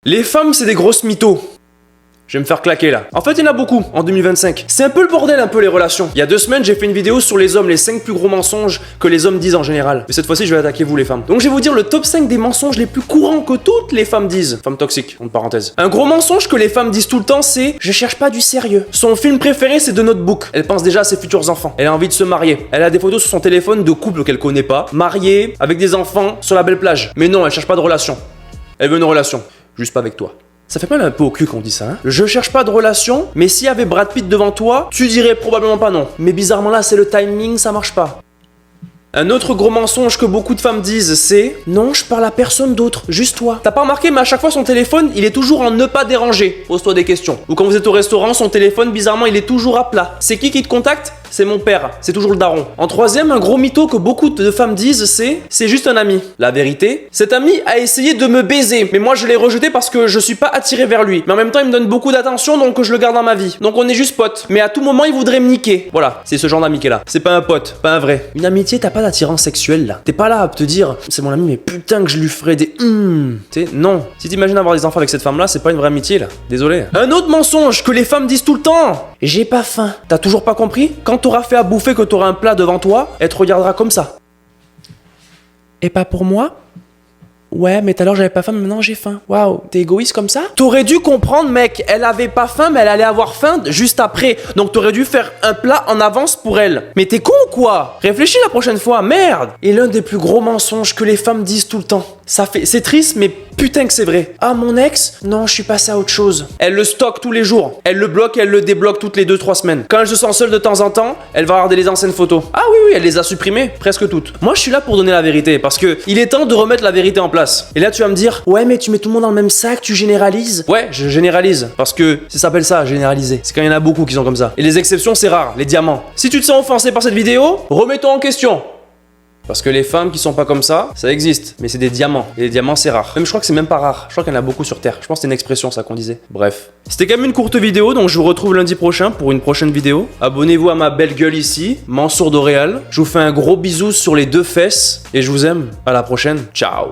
Les femmes, c'est des grosses mythos. Je vais me faire claquer là. En fait, il y en a beaucoup en 2025. C'est un peu le bordel, un peu les relations. Il y a 2 semaines, j'ai fait une vidéo sur les hommes, les 5 plus gros mensonges que les hommes disent en général. Mais cette fois-ci, je vais attaquer vous les femmes. Donc je vais vous dire le top 5 des mensonges les plus courants que toutes les femmes disent. Femmes toxiques, entre parenthèses. Un gros mensonge que les femmes disent tout le temps, c'est « Je cherche pas du sérieux ». Son film préféré, c'est The Notebook. Elle pense déjà à ses futurs enfants. Elle a envie de se marier. Elle a des photos sur son téléphone de couples qu'elle connaît pas, mariés, avec des enfants, sur la belle plage. Mais non, elle cherche pas de relation. Elle veut une relation. Juste pas avec toi. Ça fait mal un peu au cul qu'on dit ça, hein. Je cherche pas de relation, mais s'il y avait Brad Pitt devant toi, tu dirais probablement pas non. Mais bizarrement là, c'est le timing, ça marche pas. Un autre gros mensonge que beaucoup de femmes disent, c'est « Non, je parle à personne d'autre, juste toi ». T'as pas remarqué, mais à chaque fois son téléphone, il est toujours en ne pas déranger. Pose-toi des questions. Ou quand vous êtes au restaurant, son téléphone, bizarrement, il est toujours à plat. C'est qui te contacte ? C'est mon père, c'est toujours le daron. En troisième, un gros mytho que beaucoup de femmes disent, c'est juste un ami. La vérité, cet ami a essayé de me baiser, mais moi je l'ai rejeté parce que je suis pas attiré vers lui. Mais en même temps, il me donne beaucoup d'attention, donc je le garde dans ma vie. Donc on est juste potes. Mais à tout moment, il voudrait me niquer. Voilà, c'est ce genre d'amitié là. C'est pas un pote, pas un vrai. Une amitié, t'as pas d'attirance sexuelle là. T'es pas là à te dire, c'est mon ami, mais putain que je lui ferais des Tu sais, non. Si t'imagines avoir des enfants avec cette femme là, c'est pas une vraie amitié là. Désolé. Un autre mensonge que les femmes disent tout le temps. J'ai pas faim. T'as toujours pas compris ? Quand t'auras fait à bouffer, que t'auras un plat devant toi, elle te regardera comme ça. Et pas pour moi ? Ouais, mais tout à l'heure j'avais pas faim, mais maintenant j'ai faim. Waouh, t'es égoïste comme ça ? T'aurais dû comprendre, mec, elle avait pas faim, mais elle allait avoir faim juste après. Donc t'aurais dû faire un plat en avance pour elle. Mais t'es con ou quoi ? Réfléchis la prochaine fois, merde ! Et l'un des plus gros mensonges que les femmes disent tout le temps. C'est triste, mais putain que c'est vrai. Ah, mon ex ? Non, je suis passé à autre chose. Elle le stocke tous les jours. Elle le bloque et elle le débloque toutes les 2-3 semaines. Quand elle se sent seule de temps en temps, elle va regarder les anciennes photos. Ah oui, elle les a supprimées, presque toutes. Moi, je suis là pour donner la vérité, parce que il est temps de remettre la vérité en place. Et là, tu vas me dire, ouais, mais tu mets tout le monde dans le même sac, tu généralises. Ouais, je généralise, parce que ça s'appelle ça, généraliser. C'est quand il y en a beaucoup qui sont comme ça. Et les exceptions, c'est rare, les diamants. Si tu te sens offensé par cette vidéo, remets-toi en question. Parce que les femmes qui sont pas comme ça existe, mais c'est des diamants. Et les diamants, c'est rare. Même je crois que c'est même pas rare. Je crois qu'il y en a beaucoup sur Terre. Je pense que c'est une expression, ça qu'on disait. Bref. C'était quand même une courte vidéo, donc je vous retrouve lundi prochain pour une prochaine vidéo. Abonnez-vous à ma belle gueule ici, Mansour Doréal. Je vous fais un gros bisou sur les 2 fesses, et je vous aime. À la prochaine. Ciao.